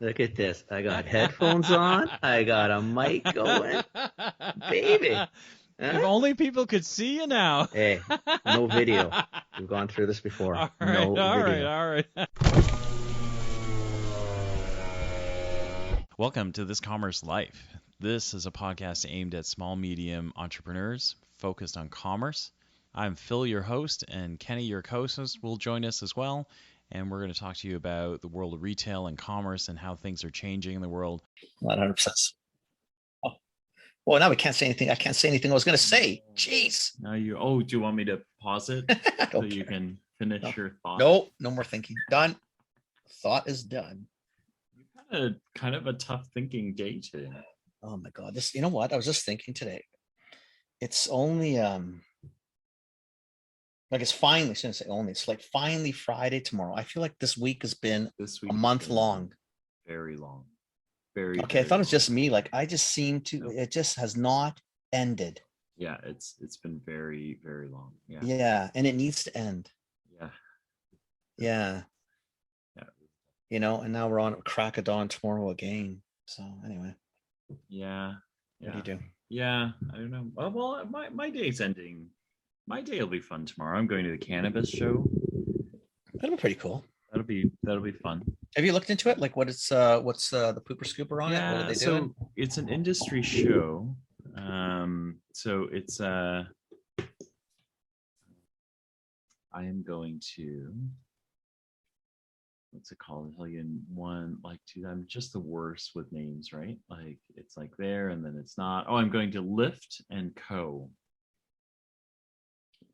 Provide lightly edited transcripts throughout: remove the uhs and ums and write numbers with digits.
Look at this. I got headphones on. I got a mic going. Baby. If Huh? only people could see you now. Hey, no video. We've gone through this before. All right, No all right, video. all right. Welcome to This Commerce Life. This is a podcast aimed at small, medium entrepreneurs focused on commerce. I'm Phil, your host, and Kenny, your co-host, will join us as well. And we're going to talk to you about the world of retail and commerce and how things are changing in the world. 100%. Oh, well, now we can't say anything. I can't say anything I was going to say. Jeez. Now you. Oh, do you want me to pause it I so don't you care. can finish No. your thought? No more thinking. Done. Thought is done. You had kind of a tough thinking day today. Oh my God. You know what? I was just thinking today. It's only, like it's finally, I shouldn't say only, it's like finally Friday tomorrow. I feel like this week has been This a week month has been long. Very long. Very. Okay. I very thought it was long. just me. Like I just seem to, Nope. it just has not ended. Yeah, it's been very, very long. Yeah. Yeah. And it needs to end. Yeah. Yeah. Yeah. You know, and now we're on crack of dawn tomorrow again. So anyway, Yeah. what do you do? Yeah. I don't know. Well, my day's ending. My day will be fun tomorrow. I'm going to the cannabis show. That'll be pretty cool. That'll be fun. Have you looked into it? Like what's the pooper scooper on it? What are they so doing? it's an industry show. So it's I am going to, what's it called? I'll tell you in one, like two. I'm just the worst with names, right? Like it's like there and then it's not. Oh, I'm going to Lift and Co.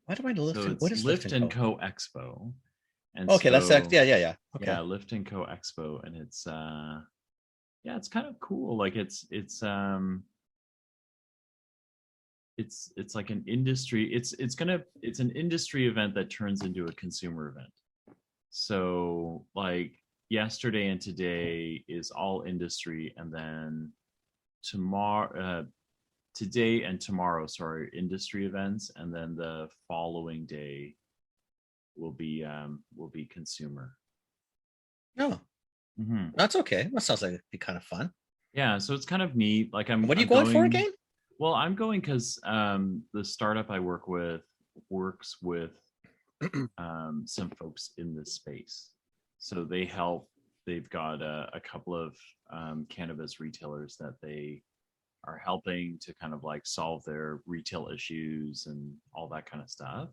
Why do I lift? So it's What is Lift and Co Expo. And Okay, that's so, yeah. Okay. Yeah, Lift and Co Expo, and it's yeah, it's kind of cool. Like it's like an industry. It's an industry event that turns into a consumer event. So like yesterday and today is all industry, and then today and tomorrow, sorry, industry events, and then the following day will be consumer. No, Mm-hmm. that's okay. That sounds like it'd be kind of fun. Yeah, so it's kind of neat. Like I'm. What are you I'm going for again? Well, I'm going because the startup I work with works with some folks in this space. So they help. They've got a couple of cannabis retailers that they are helping to kind of like solve their retail issues and all that kind of stuff.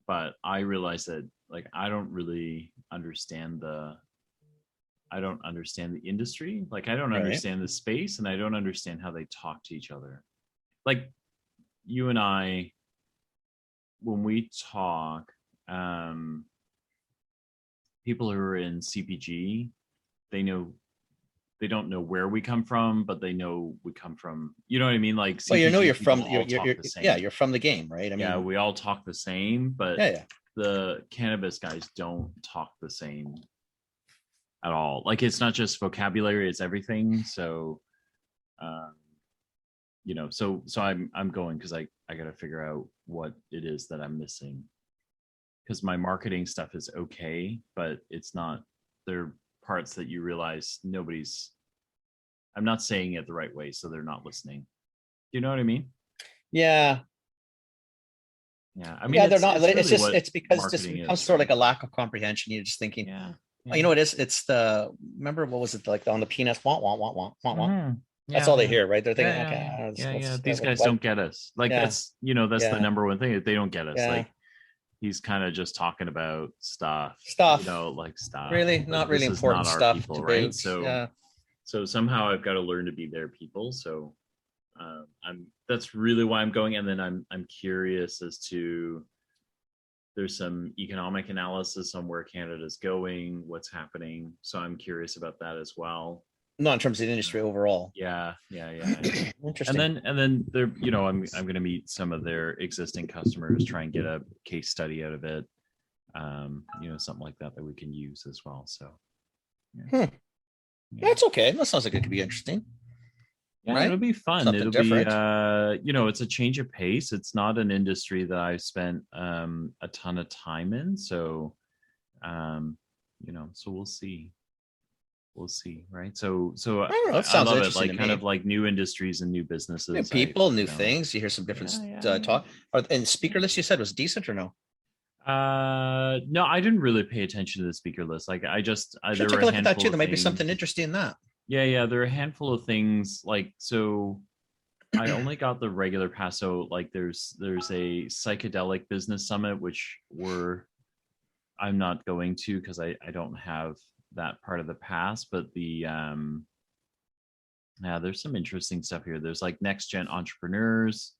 But I realized that like I don't understand the industry. Like I don't Right. understand the space, and I don't understand how they talk to each other. Like you and I, when we talk, people who are in CPG, they don't know where we come from, but they know we come from. You know what I mean? Like, Well, you know, CPG you're from people all talk you're the same. yeah, you're from the game, right? I mean, Yeah, we all talk the same, but yeah. the cannabis guys don't talk the same at all. Like it's not just vocabulary, it's everything. So you know, so I'm going because I got to figure out what it is that I'm missing, because my marketing stuff is okay, but it's not. There are parts that you realize I'm not saying it the right way, so they're not listening. You know what I mean? Yeah. Yeah, I mean, Yeah, they're not. really It's just what it's because just marketing becomes is, sort of right? like a lack of comprehension. You're just thinking, Yeah. oh, you know what it is? It's remember what was it like on the peanuts? Want. Mhm. That's Yeah, all they yeah. hear, right? They're thinking, Yeah, okay, yeah, let's- yeah, let's- yeah. These guys what- don't get us. Like Yeah. that's the Yeah. number one thing. They don't get us. Yeah. Like he's kind of just talking about stuff. Stuff. You know, like stuff. Really Like, not this really is important not our stuff people, to right? boot. So Yeah. so somehow I've got to learn to be their people. So that's really why I'm going. And then I'm curious as to, there's some economic analysis on where Canada's going, what's happening. So I'm curious about that as well. Not in terms of the industry overall. Yeah. Interesting. And then there, you know, I'm going to meet some of their existing customers, try and get a case study out of it. You know, something like that we can use as well. So yeah. That's okay. That sounds like it could be interesting. Yeah, right? it'll be fun. Something It'll different. be you know, it's a change of pace. It's not an industry that I've spent a ton of time in. So you know, so we'll see. we'll see, right? So I don't know. It I sounds love it, interesting like to kind me. of like new industries and new businesses. New people, new you know. things. You hear some different Yeah. talk. And speaker list you said was decent or no? No, I didn't really pay attention to the speaker list. Like I just Should there take were a a look at that handful too. of There might be something things. interesting in that. Yeah, there are a handful of things. Like so, I only got the regular pass. So like there's a psychedelic business summit which I'm not going to because I don't have that part of the pass. But the yeah, there's some interesting stuff here. There's like next gen entrepreneurs,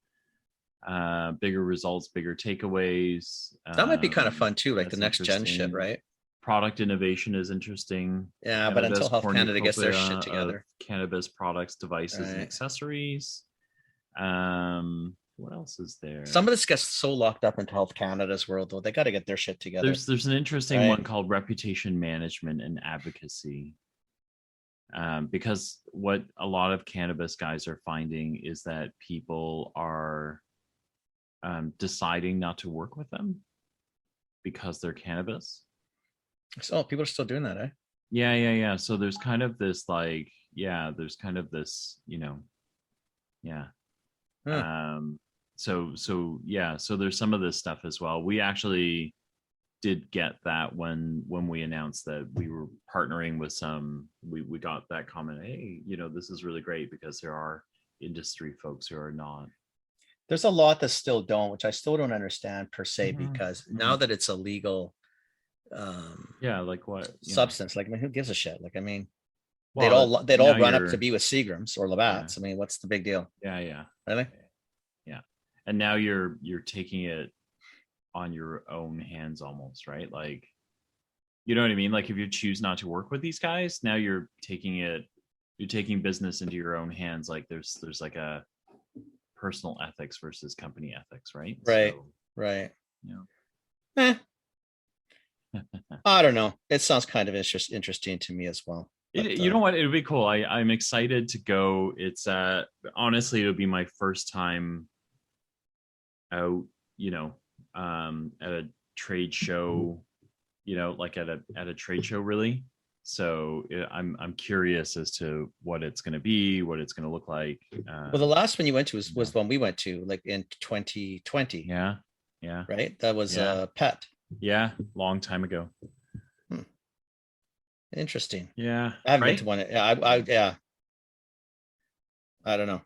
bigger results, bigger takeaways. That might be kind of fun too, like the That's next gen shit, interesting. right? Product innovation is interesting. Yeah, but until Health Canada gets their Cornucopia shit together. of cannabis products, devices, and Right. accessories. What else is there? Some of this gets so locked up into Health Canada's world, though. They got to get their shit together. There's an interesting Right. one called reputation management and advocacy. Because what a lot of cannabis guys are finding is that people are deciding not to work with them because they're cannabis. So people are still doing that, eh? Yeah. So there's kind of this like, there's kind of this, yeah. Huh. So there's some of this stuff as well. We actually did get that when we announced that we were partnering with some, we got that comment, hey, this is really great because there are industry folks who are not. There's a lot that still don't, which I still don't understand per se, Mhm. because now that it's a legal Like what substance, like I mean, who gives a shit? Like I mean, well, they'd all now run up you're- to be with Seagrams or Labatt's. I mean, what's the big deal? yeah Really? and now you're taking it on your own hands almost, right? Like, you know what I mean? Like if you choose not to work with these guys, now you're taking business into your own hands. Like there's like a personal ethics versus company ethics, right? Right. So, Right. yeah. I don't know. It sounds kind of interesting to me as well. But, You know what? It would be cool. I'm excited to go. It's honestly, it'll be my first time out, at a trade show, like at a trade show, really. So I'm curious as to what it's going to be, what it's going to look like. well, the last one you went to was the one we went to, like in 2020. Yeah. Right. That was Yeah. PET. Yeah, long time ago. Interesting. Yeah, I haven't been to one. Yeah. I don't know.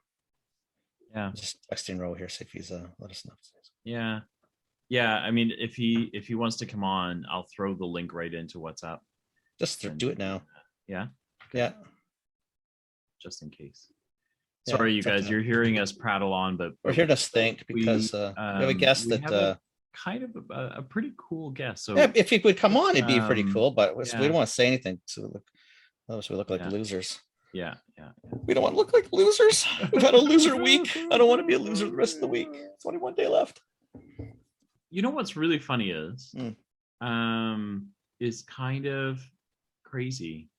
Yeah. Just texting Ro here, see if he's let us know. Yeah. I mean, if he wants to come on, I'll throw the link right into WhatsApp. Just do it now. Yeah. Yeah. Just in case. Yeah, Sorry, you guys, something- you're hearing us prattle on, but We're here to think because we have a guest we that have a kind of a pretty cool guest. So yeah, if he would come on, it'd be pretty cool. But we yeah. don't want to say anything, so otherwise we look like Yeah. losers. Yeah. We don't want to look like losers. We've had a loser week. I don't want to be a loser the rest of the week. It's only one day left. You know what's really funny is kind of crazy.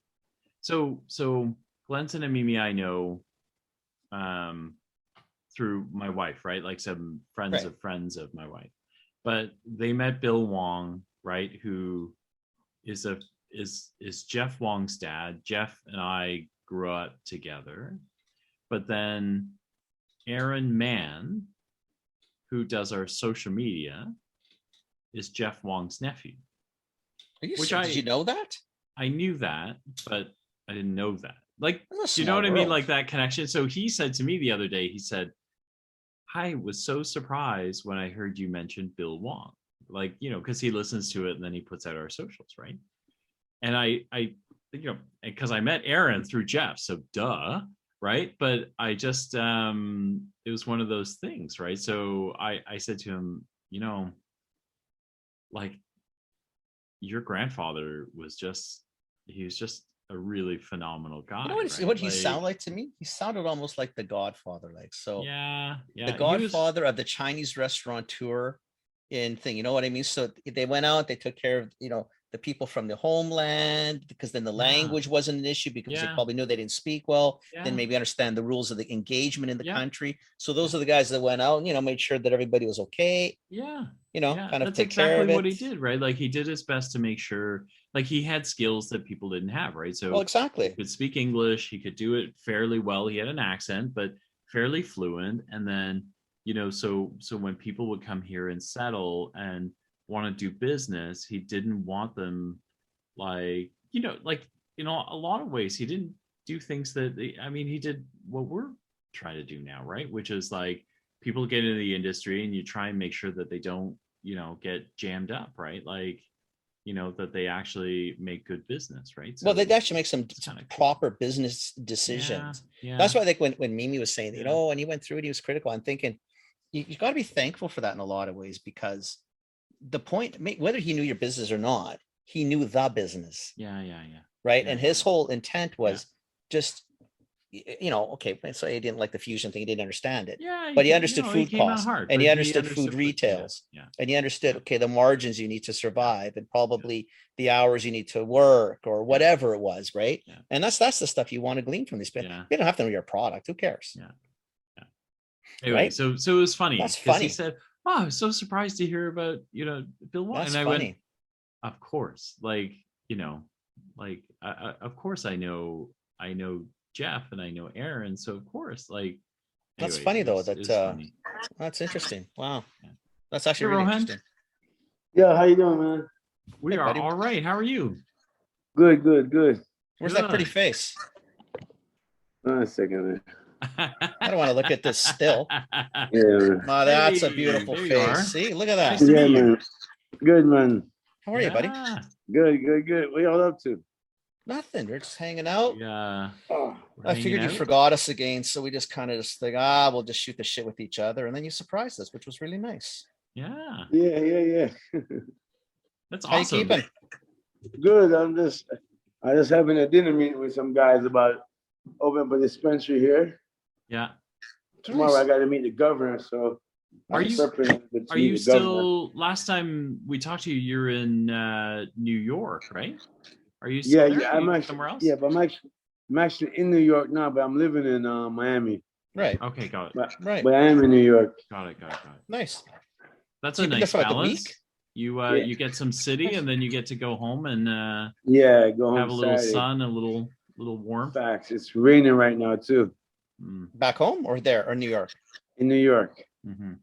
So Glenson and Mimi, I know through my wife, right? Like some friends Right. of friends of my wife. But they met Bill Wong, right? Who is Jeff Wong's dad. Jeff and I grew up together. But then Aaron Mann, who does our social media, is Jeff Wong's nephew. Did you know that? I knew that, but I didn't know that. Like, That's a do you know small what I mean? world. Like that connection. So he said to me the other day, he said, I was so surprised when I heard you mention Bill Wong. Like, because he listens to it and then he puts out our socials, right? And I because I met Aaron through Jeff, so duh, right? But I just it was one of those things, right? So I said to him, like, your grandfather was just a really phenomenal guy. You know what he sounded like to me? He sounded almost like the Godfather, like so. Yeah. The Godfather of the Chinese restaurateur in thing. You know what I mean? So they went out, they took care of the people from the homeland, because then the language wasn't an issue because they Yeah. probably knew they didn't speak well. Yeah. Then maybe understand the rules of the engagement in the Yeah. country. So those are the guys that went out, made sure that everybody was okay, Yeah. kind of That's take care exactly of it. what he did, right? Like he did his best to make sure, like he had skills that people didn't have, right? So Well, he exactly. could speak English, he could do it fairly well. He had an accent, but fairly fluent. And then, so when people would come here and settle and want to do business, he didn't want them like, a lot of ways, he didn't do things that, he did what we're trying to do now, right? Which is like people get into the industry and you try and make sure that they don't, get jammed up, right? Like, that they actually make good business, right? Well, they actually make some kinda cool. proper business decisions. Yeah. That's why I think when Mimi was saying, Yeah. and he went through it, he was critical. I'm thinking you got to be thankful for that in a lot of ways, because the point, whether he knew your business or not, he knew the business, Yeah. right? Yeah. And his whole intent was just, okay, so he didn't like the fusion thing, he didn't understand it. Yeah. But he understood he food came out costs, hard, and but he understood food what- retails, Yeah. and he understood, okay, the margins you need to survive, and probably the hours you need to work, or whatever it was, right? Yeah. And that's the stuff you want to glean from these people. Yeah. You don't have to know your product. Who cares? Yeah. Anyway, Right? so it was funny. That's 'cause funny. He said, "Oh, I was so surprised to hear about Bill Watt," That's and I funny. went, "Of course, of course I know Jeff and I know Aaron, so of course, That's anyway, funny it though. was- it was funny. That's interesting. Wow. Yeah. That's actually Hey, really Rohan. interesting. Yeah, how you doing, man? We Hey, are buddy. all right. How are you? Good. Where's that pretty Good. face? Hold on a second, man. I don't want to look at this still. Yeah, man. Oh, that's a Hey, beautiful there you are. face. See, look at Nice that. to Yeah, meet you. man. Good, man. How are you, buddy? Yeah. Good. What y'all up to? Nothing. We're just hanging out. Yeah. Oh, I figured you forgot us again, so we just kind of just think, we'll just shoot the shit with each other, and then you surprised us, which was really nice. Yeah. yeah. That's How awesome. you keeping? Good. I just having a dinner meeting with some guys about opening up a dispensary here. Yeah. Tomorrow Nice. I got to meet the governor, so Are I'm you- prepping to Are meet you the governor. still? Last time we talked to you, you're in New York, right? Are you still Yeah, there? yeah. Are I'm you actually somewhere else? Yeah, but I'm actually in New York now, but I'm living in Miami. Right. Okay, got it. Right. But I am in New York. Got it. Nice. That's You a been there nice for like a balance. week? You Yeah. you get some city, and then you get to go home and Yeah, go home have a little Saturday. sun, a little warmth. Facts. It's raining right now too Back home or there or New York? in New York. Mm-hmm.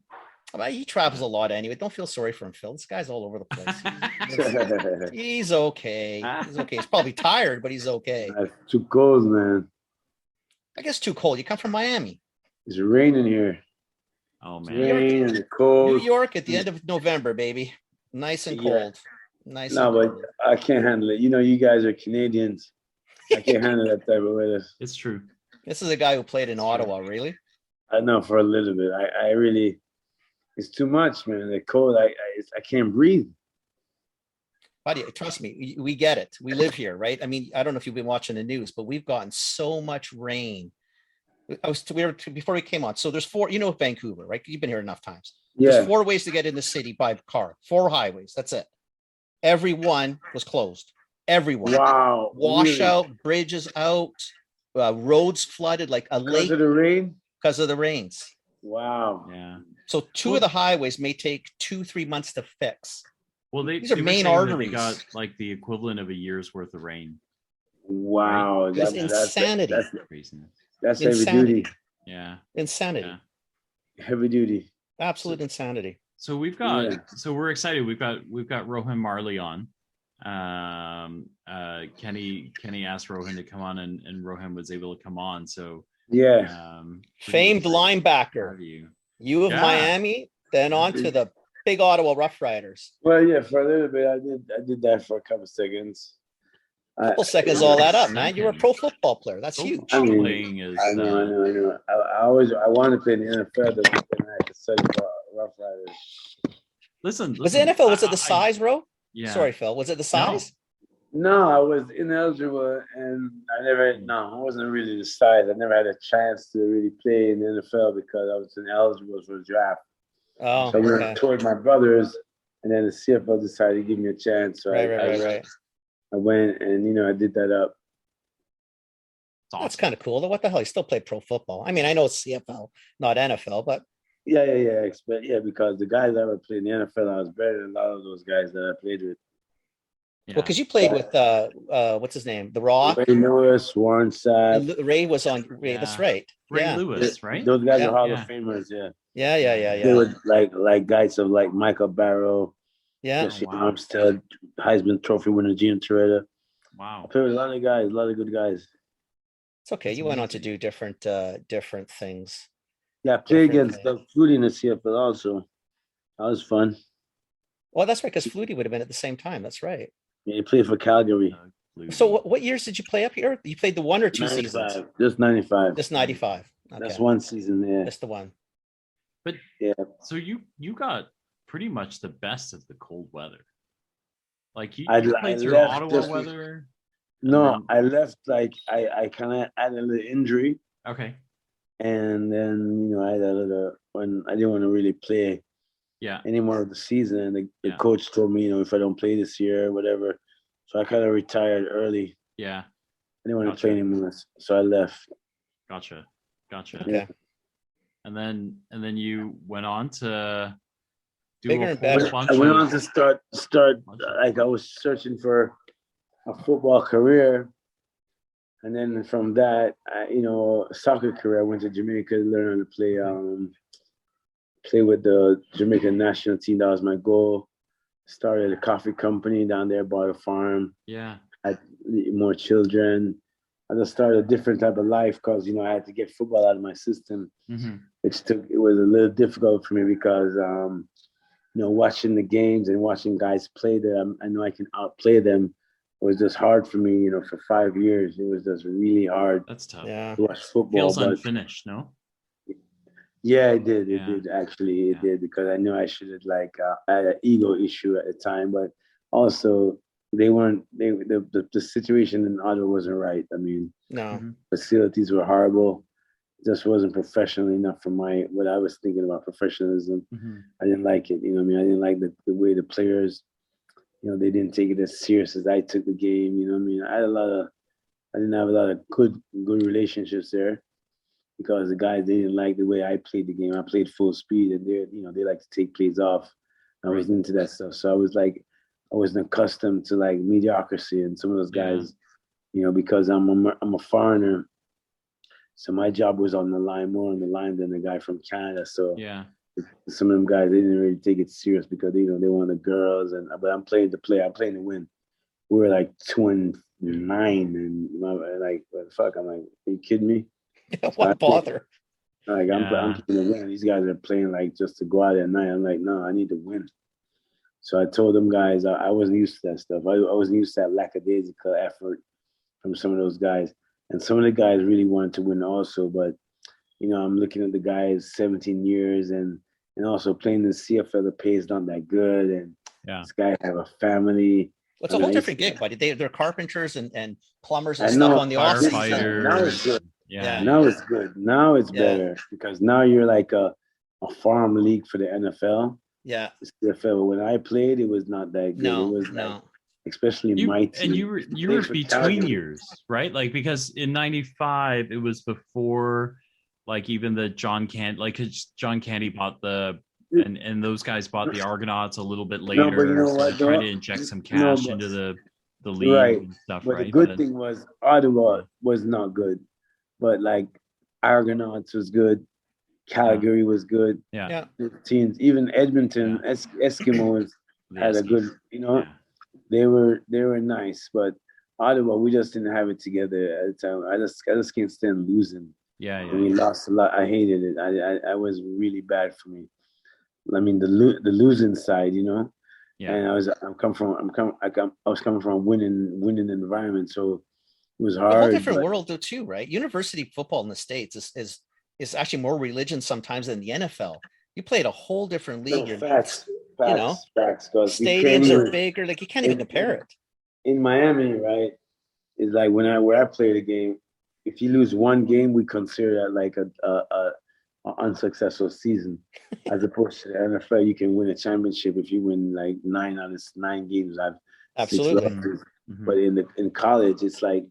He travels a lot anyway. Don't feel sorry for him, Phil. This guy's all over the place. He's okay. He's okay. He's probably tired, but he's okay. It's too cold, man. I guess too cold. You come from Miami. It's raining here. Oh It's man. raining and New cold. York at the end of November, baby. Nice and Yeah. cold. Nice No, and but cold. I can't handle it. You guys are Canadians. I can't handle that type of weather. It's true. This is a guy who played in That's true. Ottawa, really? I know for a little bit. I really, it's too much, man. The cold. I can't breathe. Buddy, trust me, we get it. We live here, right? I mean, I don't know if you've been watching the news, but we've gotten so much rain. Before we came on. So there's Vancouver, right? You've been here enough times. Yeah. There's 4 ways to get in the city by car. 4 highways. That's it. Every one was closed. Everyone. Wow. Washout, bridges out, roads flooded like a Because lake of the rain. because of the rains. Wow. Yeah. So 2 of the highways may take 2-3 months to fix. Well, These are were main saying that arteries. They got like the equivalent of a year's worth of rain. Wow. Right? It's insanity. Craziness. That's heavy Insanity. duty. Yeah. Insanity. Yeah. Heavy duty. Absolute insanity. So we've got. Yeah. So we're excited. We've got Rohan Marley on. Kenny asked Rohan to come on, and Rohan was able to come on. So Yeah. Famed pretty excited to linebacker. have you. U of Yeah. Miami, then on to the big Ottawa Rough Riders. Well, yeah, for a little bit, I did that for a couple seconds. Couple seconds all that up, man. You're a pro football player. That's huge. I mean, Playing is. I know. I wanted to play in the NFL, but then I had to study for Rough Riders. Listen. Was the NFL, was it the I- size, bro? Yeah. Sorry, Phil. Was it the size? No, I was ineligible, and I wasn't really the size. I never had a chance to really play in the NFL because I was ineligible for the draft. Oh, So I went okay. toward my brothers, and then the CFL decided to give me a chance. So Right. I went and I did that up. That's kind of cool. What the hell? He still played pro football. I mean, I know it's CFL, not NFL, but Yeah. But because the guys that were playing in the NFL, I was better than a lot of those guys that I played with. well, because you played with what's his name, The Rock. Ray Lewis, Warren Sapp. Ray was on. Ray, Yeah. that's right. Ray Lewis, right? Those guys Yeah. are Hall Yeah. of Famers. Yeah. Yeah. They were like guys of like Michael Barrow, Yeah. Jesse Oh, wow. Armstead, Heisman Trophy winner Gene Toretta. Wow. I played with a lot of guys, a lot of good guys. It's okay. That's You went on to amazing. do different things. Yeah, I played Different against Doug Flutie in the CFL also. That was fun. Well, that's right, because Flutie would have been at the same time. That's right. Yeah, he played for Calgary. So what years did you play up here? You played the 1 or 2 95. seasons? Just 95. Just 95. Okay. That's one season, yeah. That's the one. But Yeah. so you got pretty much the best of the cold weather. Like you I played through left Ottawa just- weather. No, then- I left like I kind of had a little injury, Okay. and then I had a little when I didn't want to really play Yeah. any more of the season. And the Yeah. coach told me, if I don't play this year, whatever. So I kind of retired early. Yeah. I didn't want Gotcha. to play anymore, so I left. Gotcha. Okay. And then you went on to do Bigger a and whole better. bunch I went of on to start like I was searching for a football career, and then from that, soccer career. I went to Jamaica to learn how to play with the Jamaican national team. That was my goal. Started a coffee company down there, bought a farm, yeah. had more children. I just started a different type of life because I had to get football out of my system. Mm-hmm. It was a little difficult for me because watching the games and watching guys play them, I know I can outplay them. It was just hard for me, for 5 years. It was just really hard That's tough. Yeah. to watch football. Feels But unfinished, no? yeah, it did. It Yeah. did actually. It Yeah. did because I knew I should have I had an ego issue at the time, but also they weren't. The situation in Ottawa wasn't right. I mean, No. Mhm. facilities were horrible. It just wasn't professional enough for what I was thinking about professionalism. Mhm. I didn't like it. I didn't like the way the players, they didn't take it as serious as I took the game. I didn't have a lot of good relationships there because the guys, they didn't like the way I played the game. I played full speed, and they like to take plays off. I was into that stuff, so I wasn't accustomed to like mediocrity and some of those guys, because I'm a foreigner. So my job was more on the line than the guy from Canada. So Yeah. some of them guys, they didn't really take it serious because they want the girls, but I'm playing to play. I'm playing to win. We were like 2-9, and like, what the fuck? I'm like, are you kidding me? What bother? Like I'm playing to win. These guys are playing like just to go out at night. I'm like, no, I need to win. So I told them guys I wasn't used to that stuff. I wasn't used to that lackadaisical effort from some of those guys. And some of the guys really wanted to win also, but I'm looking at the guys 17 years and also playing the CFL, the pay is not that good, and this guy have a family. It's a whole different gig, buddy. They're carpenters and plumbers and I stuff know. on the off season. Now it's good. Yeah. Now it's good. Now it's better because now you're like a farm league for the NFL. Yeah. The CFL. When I played, it was not that good. No, it was no. Especially my team. And you were between years, right? Like because in '95 it was before, like even the John Candy, like John Candy bought and those guys bought the Argonauts a little bit later. No, but you know what, so trying to inject some cash into the league and stuff, but right? The good thing was Ottawa was not good, but like Argonauts was good. Calgary was good. Yeah. The teams, even Edmonton, Eskimos had a good. They were nice, but Ottawa, we just didn't have it together at the time. I just can't stand losing. Yeah. And we lost a lot. I hated it. I was really bad for me. I mean, the losing side, Yeah. And I was coming from a winning environment, so it was hard. A whole different world though, too, right? University football in the States is actually more religion sometimes than the NFL. You played a whole different league. No, facts. Stadiums are bigger. Like you can't even compare it. In Miami, right? It's like where I played a game. If you lose one game, we consider that like a an unsuccessful season, as opposed to the NFL. You can win a championship if you win like 9 out of 9 games. I've 6 Absolutely. losses. But in college, it's like,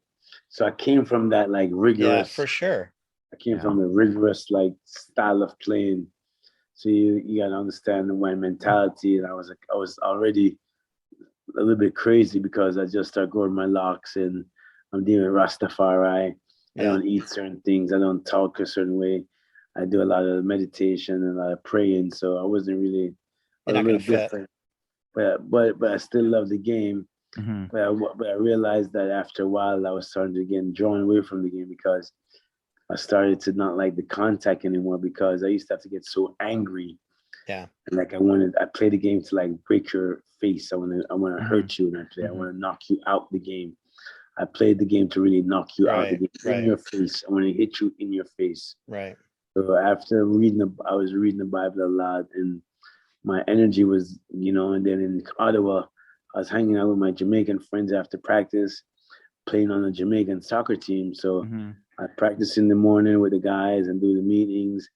so I came from that like Yeah, rigorous. for sure. I came from a rigorous like style of playing. So you gotta understand my mentality, and I was already a little bit crazy because I just started growing my locks, and I'm dealing with Rastafari. I don't eat certain things. I don't talk a certain way. I do a lot of meditation and a lot of praying. So I wasn't really a little different. But I still love the game. But I realized that after a while I was starting to get drawn away from the game because I started to not like the contact anymore, because I used to have to get so angry. Yeah. And like I play the game to like break your face. I want to hurt you when I play. I want to knock you out the game. I played the game to really knock you out the game, in your face. I want to hit you in your face. Right. So after I was reading the Bible a lot, and my energy was, and then in Ottawa, I was hanging out with my Jamaican friends after practice, playing on a Jamaican soccer team. So I practice in the morning with the guys and do the meetings.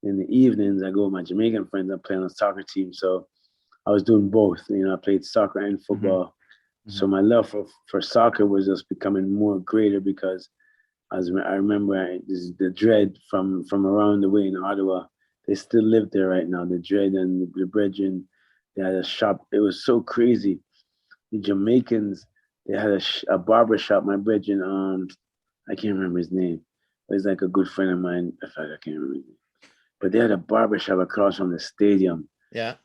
In the evenings, I go with my Jamaican friends and play on a soccer team. So I was doing both. I played soccer and football. So my love for soccer was just becoming more greater, because I remember the Dread from around the way in Ottawa. They still live there right now. The Dread and the Brethren, they had a shop. It was so crazy. The Jamaicans, they had a barber shop. My brethren, I can't remember his name. But he's like a good friend of mine. In fact, I can't remember his name. But they had a barber shop across from the stadium. Yeah.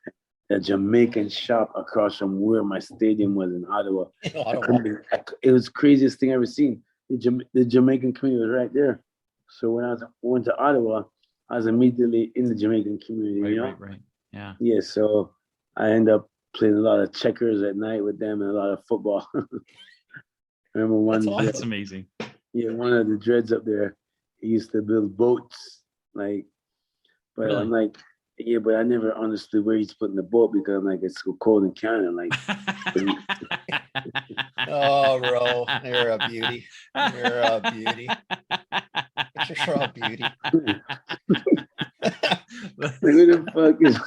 A Jamaican shop across from where my stadium was in Ottawa. It was the craziest thing I've ever seen. The Jamaican community was right there. So when I went to Ottawa, I was immediately in the Jamaican community. Right. Yeah. Yeah. So I ended up playing a lot of checkers at night with them and a lot of football. I remember one. That's amazing. Yeah, one of the Dreads up there, he used to build boats. But really? I'm like, yeah, but I never understood where he's putting the boat, because I'm like, it's so cold in Canada. Oh, Ro, you're a beauty. You're a beauty. You're a beauty. Who the fuck is?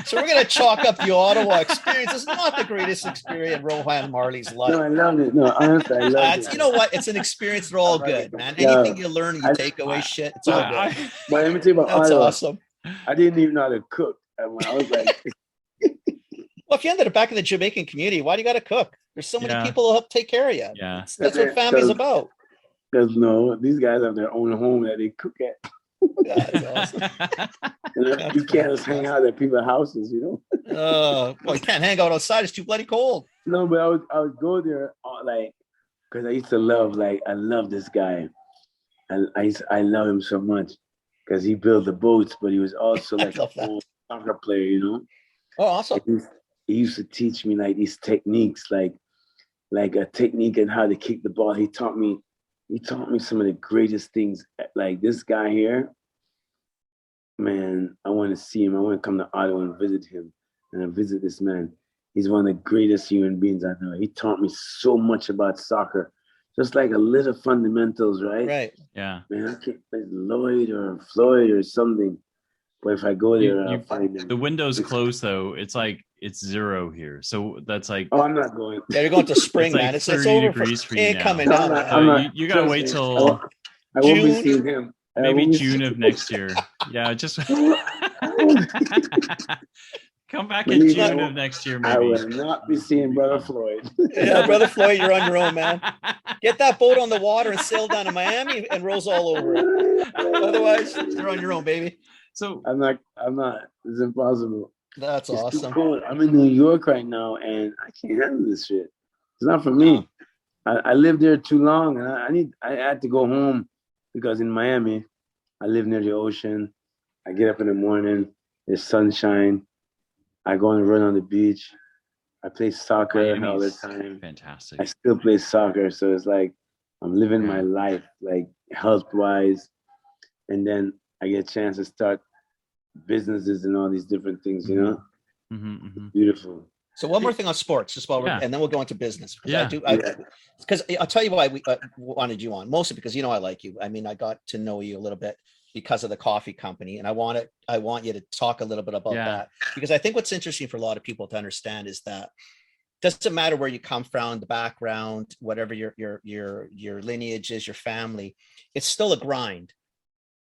So we're gonna chalk up the Ottawa experience. It's not the greatest experience in Rohan Marley's life. No, I loved it. No, honestly, I loved it. You know what? It's an experience. They're all good, man. Anything you learn, you take away shit. It's all good. But let me tell you about That's Ottawa. awesome. I didn't even know how to cook. And when I was like, well, if you ended up back in the Jamaican community, why do you got to cook? There's so many people who help take care of you. Yeah, that's what family's about. Because no, these guys have their own home that they cook at. That's awesome. You can't just hang out at people's houses, well, you can't hang out outside. It's too bloody cold. No, but I would go there because I used to love I love this guy, and I love him so much because he built the boats, but he was also like a full soccer player, Oh, awesome. He used to teach me these techniques, like a technique and how to kick the ball. He taught me some of the greatest things. Like this guy here, man, I want to see him. I want to come to Ottawa and visit him, and I visit this man. He's one of the greatest human beings I know. He taught me so much about soccer, just like a little fundamentals, right? Right. Yeah. Man, I can't play Lloyd or Floyd or something. But if I go there, I'll find him. The window's closed, though. It's like it's 0 here, so that's like. Oh, I'm not going. Yeah, you're going to spring, man. It's 30 over degrees for you it now. coming down. I'm not, you gotta wait till. I won't be seeing him. Maybe June of next year. Yeah, just come back in June of next year. Maybe. I will not be seeing Brother Floyd. Yeah, Brother Floyd, you're on your own, man. Get that boat on the water and sail down to Miami and Rose all over it. Otherwise, you're on your own, baby. So I'm not. It's impossible. That's it's awesome. Too cold. I'm in New York right now, and I can't handle this shit. It's not for me. I lived there too long, and I had to go home because in Miami, I live near the ocean. I get up in the morning. There's sunshine. I go and run on the beach. I play soccer all the time. Fantastic. I still play soccer, so it's like I'm living my life, like health-wise, and then I get a chance to start businesses and all these different things, Beautiful. So one more thing on sports, just while and then we'll go into business. Because I'll tell you why we wanted you on, mostly because I like you. I mean, I got to know you a little bit because of the coffee company. And I want you to talk a little bit about that, because I think what's interesting for a lot of people to understand is that doesn't matter where you come from, the background, whatever your lineage is, your family, it's still a grind.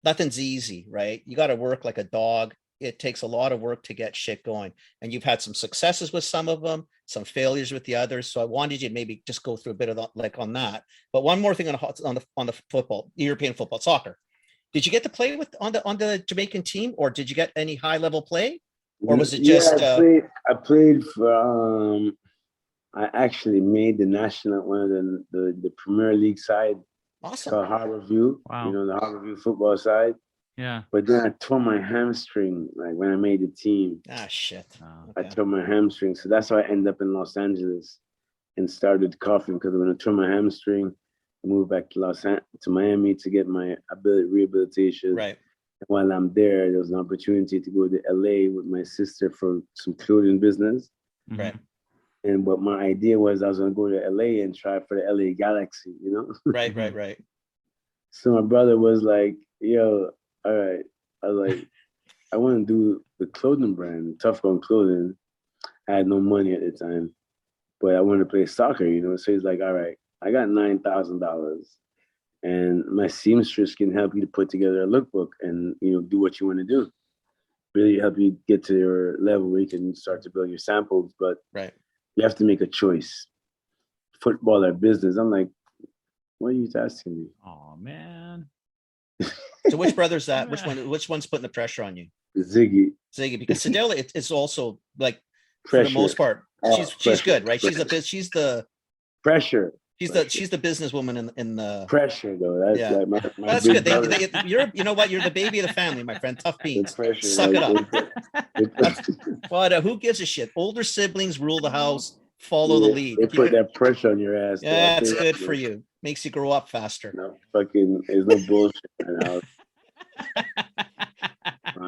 Nothing's easy, right? You got to work like a dog. It takes a lot of work to get shit going. And you've had some successes with some of them, some failures with the others. So I wanted you to maybe just go through a bit of like on that. But one more thing on the football, European football, soccer. Did you get to play with on the Jamaican team, or did you get any high level play, or was it just? I played for. I actually made the national one of the Premier League side. Awesome. Called Harborview. Wow. You know, the Harborview football side. Yeah. But then I tore my hamstring, like when I made the team. Ah, shit. I tore my hamstring. So that's why I ended up in Los Angeles and started coughing, because when I tore my hamstring, I moved back to Miami to get my rehabilitation. Right. And while I'm there was an opportunity to go to LA with my sister for some clothing business. Right. But my idea was I was going to go to LA and try for the LA Galaxy, you know? Right. So my brother was like, yo, all right. I was like, I want to do the clothing brand, Tough On Clothing. I had no money at the time, but I wanted to play soccer, you know? So he's like, all right, I got $9,000 and my seamstress can help you to put together a lookbook and, you know, do what you want to do. Really help you get to your level where you can start to build your samples. But you have to make a choice, football or business. I'm like, what are you asking me? Oh man. So which brother's that? Which one's putting the pressure on you? Ziggy, because Sedella it's also like pressure. For the most part. She's good, right? Pressure. She's the pressure. She's the businesswoman in the pressure though. That's like my that's good. You know what? You're the baby of the family, my friend. Tough beans. Suck it up. But who gives a shit? Older siblings rule the house. Follow the lead. They put that pressure on your ass. Yeah, that's good for you. Makes you grow up faster. No fucking. There's no bullshit in the house.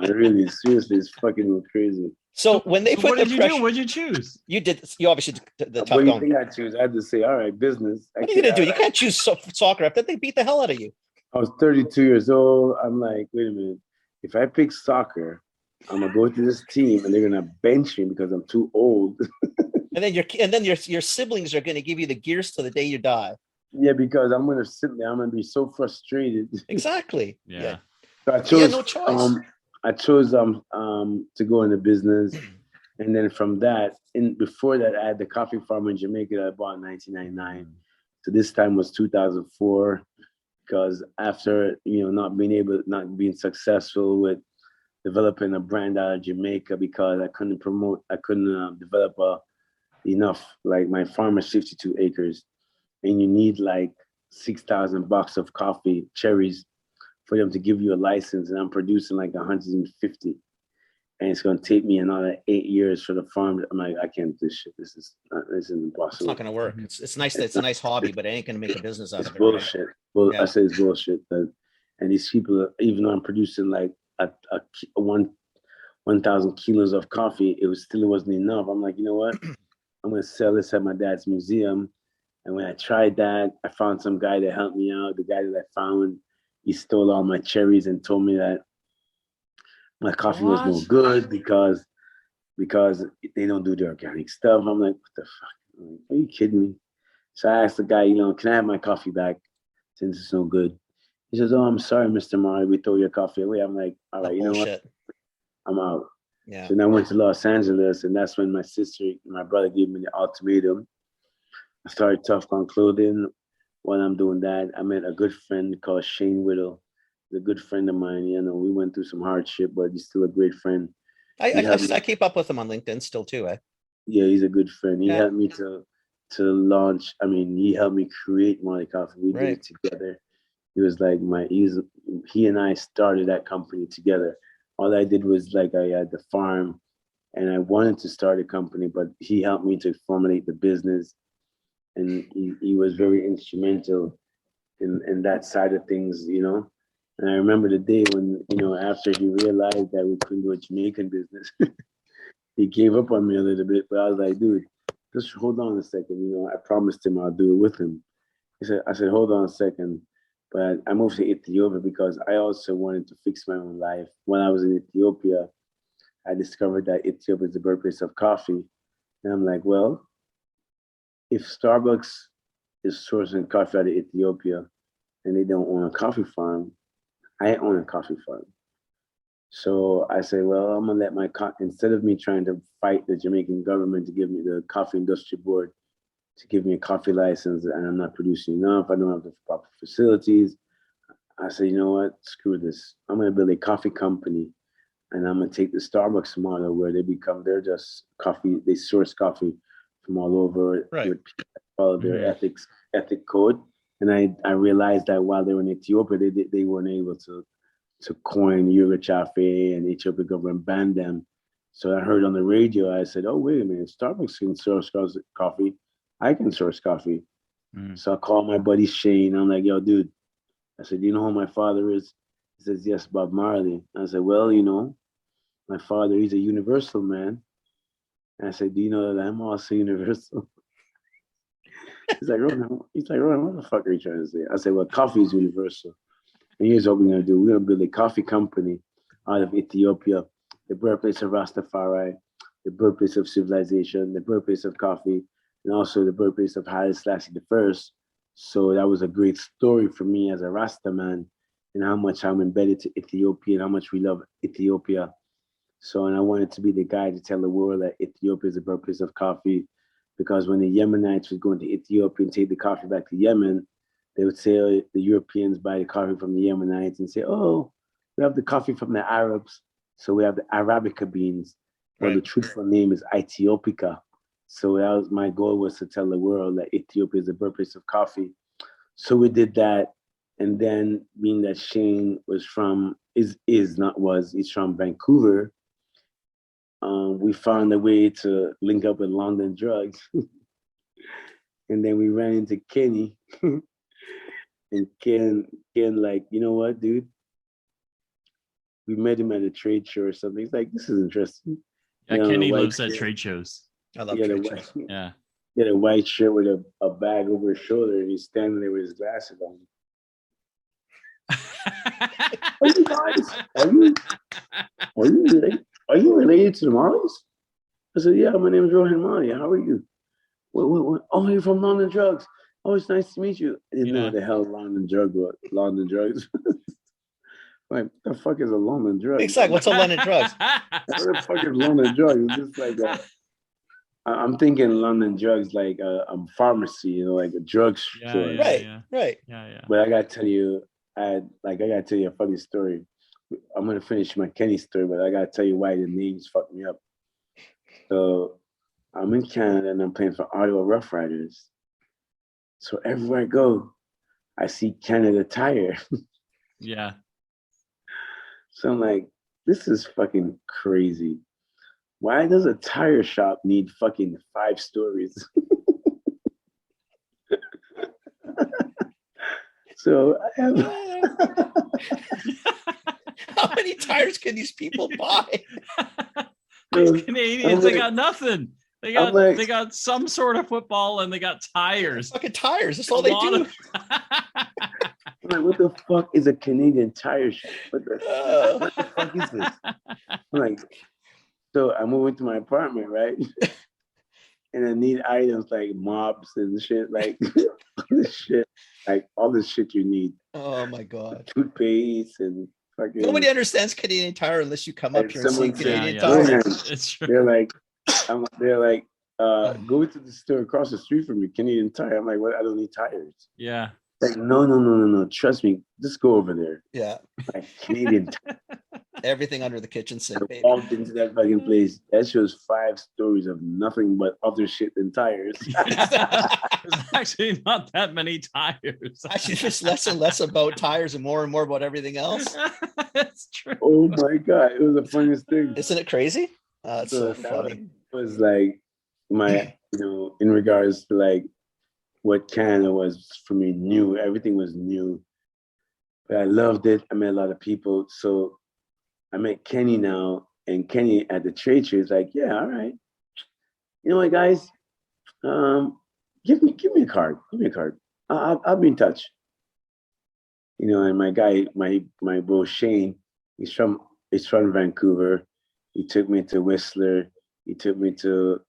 Really, seriously, it's fucking crazy. So when they put what did the you pressure, do? What did you choose? You obviously did the tough. What do you think I choose? I had to say, all right, business. What are you gonna do? You can't choose soccer after they beat the hell out of you. I was 32 years old. I'm like, wait a minute. If I pick soccer, I'm gonna go to this team and they're gonna bench me because I'm too old. and then your siblings are gonna give you the gears till the day you die. Yeah, because I'm gonna sit there. I'm gonna be so frustrated. Exactly. Yeah. So I chose. No choice. I chose to go into business, and then from that, before that, I had the coffee farm in Jamaica that I bought in 1999. So this time was 2004, because after not being successful with developing a brand out of Jamaica, because I couldn't develop enough. Like my farm is 52 acres, and you need like 6,000 bucks of coffee cherries for them to give you a license, and I'm producing like 150, and it's gonna take me another 8 years for the farm. I'm like, I can't do this shit. This is impossible. It's not gonna work. It's nice that it's a nice hobby, but it ain't gonna make a business out of it. Bullshit. Right? Well, yeah. I say it's bullshit. And these people, even though I'm producing like 1,000 kilos of coffee, it wasn't enough. I'm like, you know what? I'm gonna sell this at my dad's museum. And when I tried that, I found some guy that helped me out. The guy that I found, he stole all my cherries and told me that my coffee was no good because they don't do the organic stuff. I'm like, what the fuck? Like, are you kidding me? So I asked the guy, can I have my coffee back since it's no good? He says, oh, I'm sorry, Mr. Marley, we throw your coffee away. I'm like, all right, you know what? I'm out. Yeah. So then I went to Los Angeles, and that's when my sister and my brother gave me the ultimatum. I started Tough On Clothing. While I'm doing that, I met a good friend called Shane Whittle. He's a good friend of mine. We went through some hardship, but he's still a great friend. I keep up with him on LinkedIn still too, eh? Yeah, he's a good friend. He helped me to launch. I mean, he helped me create Marley Coffee. We did it together. He was like he and I started that company together. All I did was I had the farm, and I wanted to start a company, but he helped me to formulate the business. And he was very instrumental in that side of things, And I remember the day when, after he realized that we couldn't do a Jamaican business, he gave up on me a little bit. But I was like, dude, just hold on a second. I promised him I'll do it with him. I said, hold on a second. But I moved to Ethiopia because I also wanted to fix my own life. When I was in Ethiopia, I discovered that Ethiopia is the birthplace of coffee. And I'm like, well, if Starbucks is sourcing coffee out of Ethiopia and they don't own a coffee farm, I own a coffee farm. So I say, well, I'm gonna let instead of me trying to fight the Jamaican government to give me the coffee industry board to give me a coffee license, and I'm not producing enough, I don't have the proper facilities. I say, you know what? Screw this. I'm gonna build a coffee company, and I'm gonna take the Starbucks model where they're just coffee. They source coffee from all over Right. with follow their ethic code. And I realized that while they were in Ethiopia, they weren't able to coin Yuga Chafe, and Ethiopia government banned them. So I heard on the radio, I said, oh, wait a minute, Starbucks can source coffee. I can source coffee. So I called my buddy Shane. I'm like, yo, dude. I said, do you know who my father is? He says, yes, Bob Marley. I said, well, my father, he's a universal man. And I said, do you know that I'm also universal? He's like, Rohan, what the fuck are you trying to say? I said, well, coffee is universal. And here's what we're going to do. We're going to build a coffee company out of Ethiopia, the birthplace of Rastafari, the birthplace of civilization, the birthplace of coffee, and also the birthplace of Haile Selassie I. So that was a great story for me as a Rasta man, and how much I'm embedded to Ethiopia and how much we love Ethiopia. So, and I wanted to be the guy to tell the world that Ethiopia is the birthplace of coffee, because when the Yemenites would go into Ethiopia and take the coffee back to Yemen, they would say, oh, the Europeans buy the coffee from the Yemenites, and say, oh, we have the coffee from the Arabs. So we have the Arabica beans. Well, the truthful name is Ethiopica. So that was my goal, was to tell the world that Ethiopia is the birthplace of coffee. So we did that. And then being that Shane was from, he's from Vancouver, we found a way to link up with London Drugs. And then we ran into Kenny. And Ken, like, you know what, dude? We met him at a trade show or something. He's like, this is interesting. Yeah, Kenny lives at trade shows. I love trade shows. Yeah. He had a white shirt with a bag over his shoulder, and he's standing there with his glasses on. Are you related to the Marleys? I said, yeah, my name is Rohan Marley. How are you? What? Oh, you're from London Drugs. Oh, it's nice to meet you. I didn't know what the hell London Drugs. Like, the fuck is a London Drug? Exactly. What's a London Drugs? What the fuck is London Drugs? It's just like that. I'm thinking London Drugs like a pharmacy, like a drugstore. Right. Yeah. But I gotta tell you, I gotta tell you a funny story. I'm gonna finish my Kenny story, but I gotta tell you why the names fucked me up. So I'm in Canada and I'm playing for Ottawa Rough Riders. So everywhere I go, I see Canada Tire. Yeah. So I'm like, this is fucking crazy. Why does a tire shop need fucking 5 stories? So I have. How many tires can these people buy? These Canadians, they got nothing. They got some sort of football and they got tires. Fucking tires. That's all they do. I'm like, what the fuck is a Canadian tire shop? What the fuck is this? I'm like, so I move into my apartment, right? And I need items like mops and shit, like all this shit you need. Oh my god. Toothpaste and fucking. Nobody understands Canadian Tire unless you come up here and see Canadian Tire. It's true. They're like, go to the store across the street from me, Canadian Tire. I'm like, what? I don't need tires. Yeah. Like, no. Trust me. Just go over there. Yeah. Like, Canadian Tire. Everything under the kitchen sink, baby. I walked into that fucking place. That shows 5 stories of nothing but other shit than tires. There's actually not that many tires. Actually, just less and less about tires and more about everything else. That's true. Oh my god, it was the funniest thing. Isn't it crazy? It's so funny. It was like my, in regards to like what Canada was for me, new. Everything was new. But I loved it. I met a lot of people. So I met Kenny now, and Kenny at the trade show is like, yeah, all right. You know what, guys? Give me a card. Give me a card. I'll be in touch. you know, and my bro Shane, he's from Vancouver. He took me to Whistler. He took me to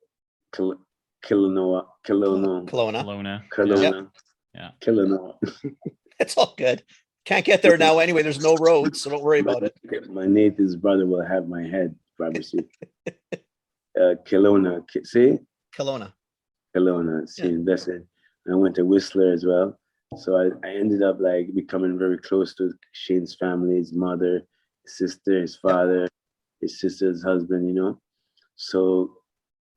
Kil- Kelowna, Kelowna, Kelowna. Kelowna, Yeah. Kelowna. It's all good. Can't get there now anyway. There's no road, so don't worry about it. My Nathan's brother will have my head, obviously. Kelowna, see? Kelowna. Kelowna, see, Yeah. that's it. I went to Whistler as well. So I ended up like becoming very close to Shane's family, his mother, his sister, his father, his sister's husband, you know. So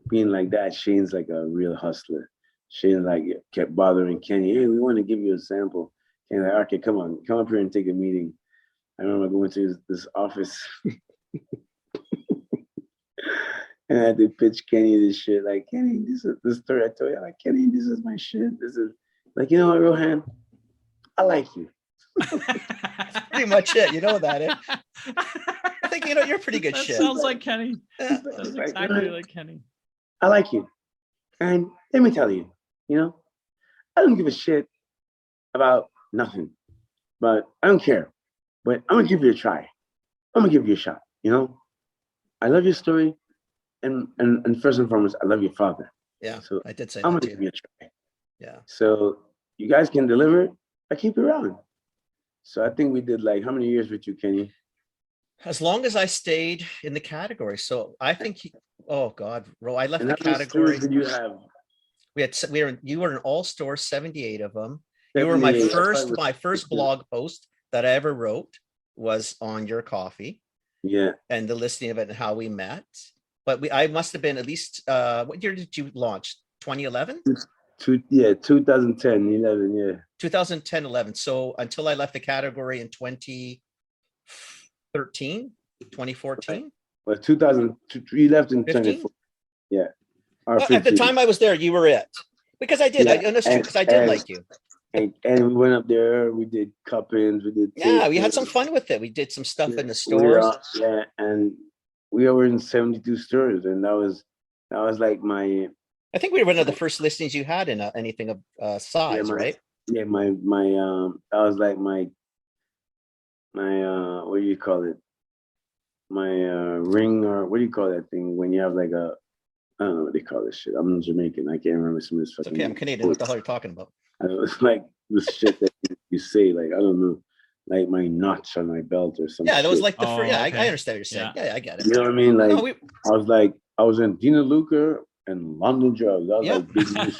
being like that, Shane's like a real hustler. Shane like kept bothering Kenny. Hey, we want to give you a sample. Kenny like, okay, come up here and take a meeting. I remember going to this office and I had to pitch Kenny this shit. Like, Kenny, this is the story I told you. Like, Kenny, this is my shit. This is like, you know what, Rohan? I like you. Pretty much it. You know that, eh? I think you're pretty good That shit. sounds like Kenny. Yeah. That's Like, exactly like Kenny. I like you. And let me tell you, you know, I don't give a shit about nothing, but I don't care. But I'm gonna give you a try. I'm gonna give you a shot. You know, I love your story, and first and foremost, I love your father. Yeah, So I did say I'm that gonna give too. you a try. Yeah. So you guys can deliver. I keep you around. So I think we did like how many years with you, Kenny? As long as I stayed in the category. So I think, oh God, Ro, I left And the how many category. stories did you have? You were an all-store, 78 of them. You were my 78. first blog post that I ever wrote was on your coffee Yeah. and the listing of it and how we met. But I must have been at least, what year did you launch? 2011? 2010, 11, yeah. 2010, 11. So until I left the category in 2013, 2014. Well, 2000, you left in 15? 24. Yeah. Or Well, at the 15. time I was there, you were it. Because I did. Yeah, And that's true, because I did like you. And we went up there, we did cup-ins, we did Yeah, we had tastings. some fun with it. We did some stuff in the We stores. and we were in 72 stores, and that was like my I think we were one of the first listings you had in anything of size, right? Yeah, my that was like my what do you call it? My ring, or what do you call that thing when you have like a, I don't know what they call this shit. I'm Jamaican. I can't remember some of this It's fucking. okay, I'm Canadian. What the hell are you talking about? I know, it's like this shit that you say, like, I don't know, like my notch on my belt or something. Yeah, that was like the Oh, first. Yeah, okay. I understand what you're saying. Yeah, I get it. You know what I mean? Like, No, I was in Dina Luca and London Drugs. That was Yeah. like big news.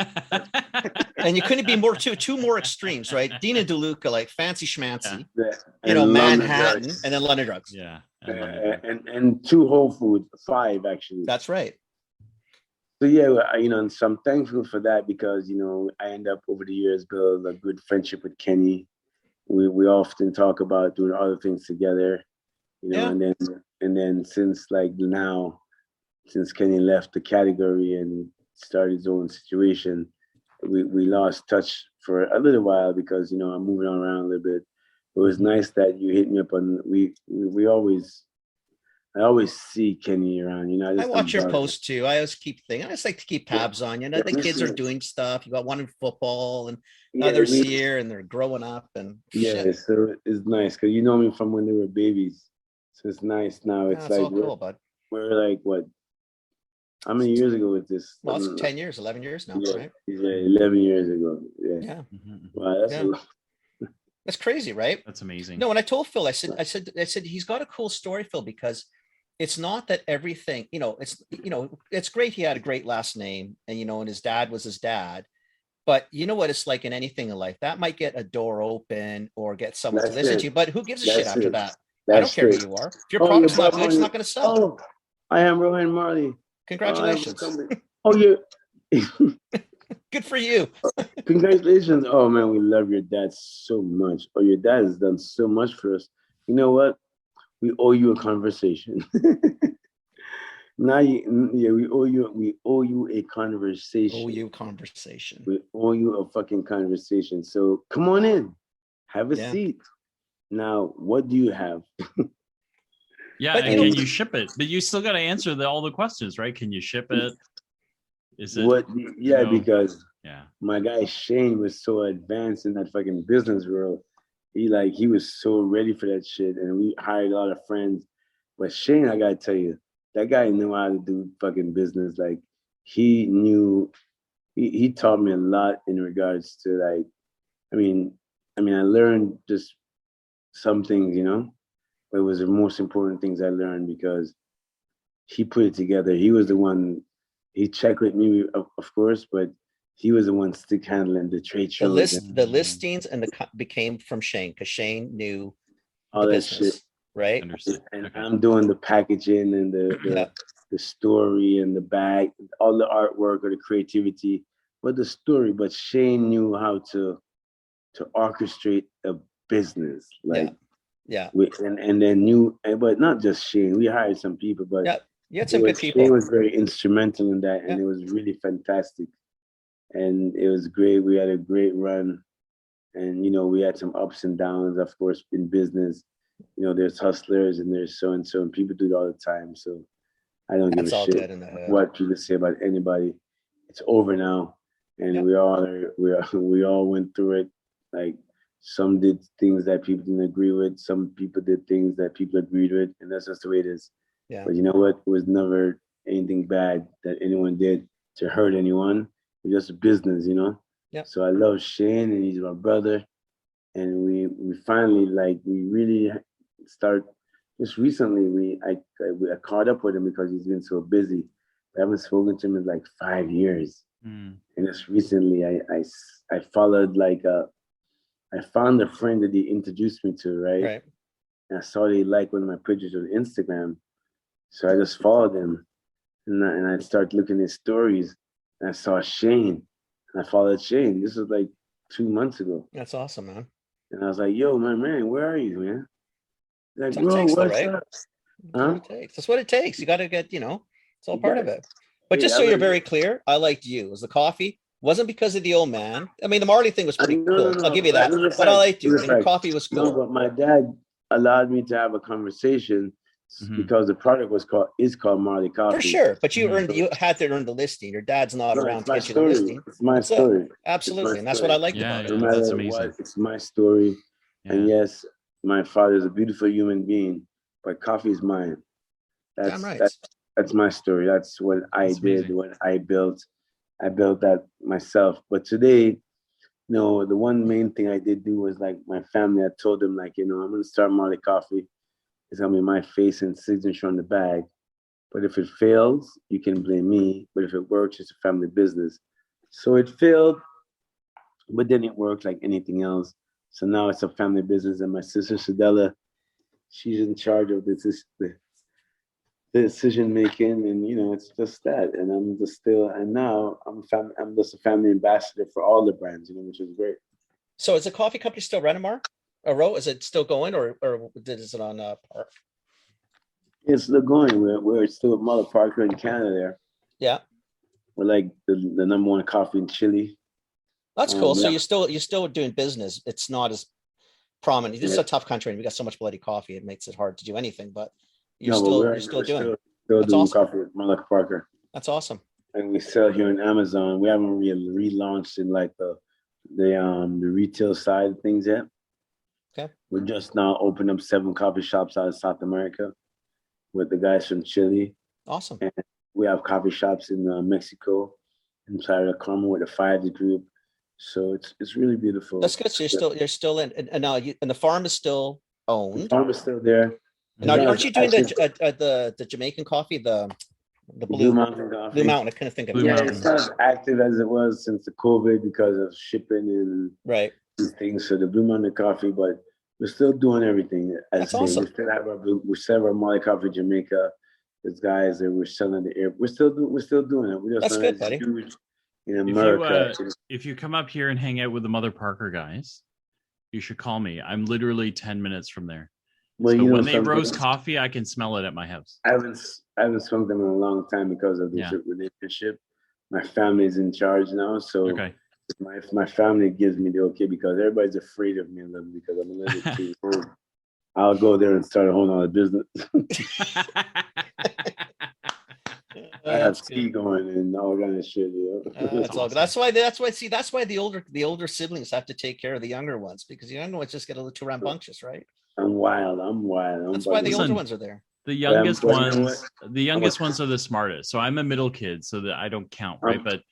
and you couldn't be more two more extremes, right? Dina DeLuca, like fancy schmancy, And London London Drugs. And then London Drugs. Yeah. and 2 Whole Foods, 5 actually. That's right. So yeah, and so I'm thankful for that because I end up over the years build a good friendship with Kenny. We often talk about doing other things together, and then since Kenny left the category and started his own situation, we lost touch for a little while because I'm moving on around a little bit. It was nice that you hit me up on I always see Kenny around. I watch your posts too. I always keep thinking. I just like to keep tabs on you. The kids are doing stuff. You got one in football and others here, and they're growing up. And shit. So it's nice because you know me from when they were babies. So it's nice now. It's like all cool, bud. We're like what? How many years ago was this? Well, it's 10 years, 11 years now, right? Yeah, 11 years ago. Yeah. Wow, that's a lot. That's crazy, right? That's amazing. No, when I told Phil, I said he's got a cool story, Phil, because it's not that everything, it's great. He had a great last name and his dad was his dad, but you know what it's like in anything in life that might get a door open or get someone to listen to you, but who gives a shit after that? I don't care who you are. If your product's not good, it's not going to sell. Oh, I am Rohan Marley. Congratulations. You're good for you. Congratulations. Oh man, we love your dad so much. Oh, your dad has done so much for us. You know what? We owe you a conversation. We owe you a conversation. Owe you a conversation. We owe you a fucking conversation. So come on in. Have a seat. Now, what do you have? Yeah, and can you ship it? But you still got to answer all the questions, right? Can you ship it? Is it what? Yeah, because yeah, my guy Shane was so advanced in that fucking business world. he was so ready for that shit, and we hired a lot of friends. But Shane, I gotta tell you, that guy knew how to do fucking business. Like he knew, he taught me a lot in regards to like, I mean, I learned just some things, but it was the most important things I learned because he put it together. He was the one. He checked with me, of course, but he was the one stick handling the trade The shows and the listings and became from Shane because Shane knew all the that business, shit. right? Understood. And Okay. I'm doing the packaging and Yeah, the story and the bag, all the artwork or the creativity, but the story. But Shane knew how to orchestrate a business, like yeah, and then knew, but not just Shane. We hired some people, but yeah. You had it some good was Shane people. was very instrumental in that, and Yeah. it was really fantastic, and it was great. We had a great run, and we had some ups and downs, of course, in business. There's hustlers and there's so and so, and people do it all the time. So I don't give a That's all shit good in the hood. what people say about anybody. It's over now, and Yep. we all went through it. Like some did things that people didn't agree with. Some people did things that people agreed with, and that's just the way it is. Yeah. But you know what? It was never anything bad that anyone did to hurt anyone. It was just a business. Yep. So I love Shane, and he's my brother, and we finally we really start. Just recently, I caught up with him because he's been so busy. I haven't spoken to him in like 5 years, and just recently I followed I found a friend that he introduced me to, right? Right. And I saw that he liked one of my pictures on Instagram, so I just followed him, and I started looking at his stories, and I saw Shane, and I followed Shane. This was like 2 months ago, That's awesome, man. and I was like, "Yo, my man, where are you, man?" He's like, That's what it "Bro, takes, though, what's right? up?" That's what it takes. That's what it takes. You got to get, it's all You part got of it. it. But Hey, just I so you're was- very clear, I liked you. It was the coffee. Wasn't because of the old man. I mean, the Marley thing was pretty No, cool. no, I'll give you no. that. Those are But I facts. liked you, Those are and your facts. coffee was No, cool. but my dad allowed me to have a conversation because the product is called Marley Coffee. For sure. But you Mhm. you had to earn the listing. Your dad's not No, around it's to my get you the story. listing. It's my That's it. story. Absolutely. It's And my that's what I story. liked Yeah, about yeah. No it. matter That's amazing. what, it's my story. And Yeah. yes, my father is a beautiful human being, but coffee is mine. Damn That's right. that's my story. That's what I That's did. amazing. What I built. I built that myself. But today, the one main thing I did do was like my family. I told them I'm gonna start Marley Coffee. It's gonna be my face and signature on the bag. But if it fails, you can blame me. But if it works, it's a family business. So it failed, but then it worked like anything else. So now it's a family business, and my sister Sadella, she's in charge of the decision making, and it's just that. And I'm just still, and now I'm just a family ambassador for all the brands, which is great. So is the coffee company still Renamar? Row? Is it still going or is it on Park? It's still going. We're still at Mother Parker in Canada. There, Yeah. we're like the number one coffee in Chile. That's cool. So Yeah. you're still doing business. It's not as prominent. It's Yeah. a tough country and we got so much bloody coffee. It makes it hard to do anything, but you're No, but still we're doing it. still That's doing awesome. coffee at Mother Parker. That's awesome. And we sell here on Amazon. We haven't really relaunched in like the retail side of things yet. Okay. We're just now opening up 7 coffee shops out of South America with the guys from Chile. Awesome. And we have coffee shops in Mexico, in Playa Carmen with the 5 group. So it's really beautiful. That's good. So you're still in, and now and the farm is still The owned. farm is still there. Now, Yeah, aren't you doing actually, the Jamaican coffee, the Blue blue Mountain Coffee? Blue Mountain? I couldn't think of Blue it. Yeah, Mountain. it's not as active as it was since the COVID because of shipping and Right. these things. So the Blue Mountain Coffee, but we're still doing everything. That's awesome. We still have our Molly Coffee Jamaica. There's guys that we're selling the air. We're still doing it. We're just That's not good, as buddy. huge in America. If you come up here and hang out with the Mother Parker guys, you should call me. I'm literally 10 minutes from there. Well, So when they something- roast coffee, I can smell it at my house. I haven't smoked them in a long time because of this relationship. My family's in charge now, so Okay. if my family gives me the okay because everybody's afraid of me a little because I'm a little bit too old. I'll go there and start a whole nother business. I have That's ski good. going and all kind of shit. That's all good. That's why. That's why the older siblings have to take care of the younger ones, because the younger ones just get a little too rambunctious, right? I'm wild. I'm That's why the bugging. older Listen, ones are there. The But I'm- youngest but you know ones, the youngest ones are the smartest. So I'm a middle kid, so that I don't count, right? But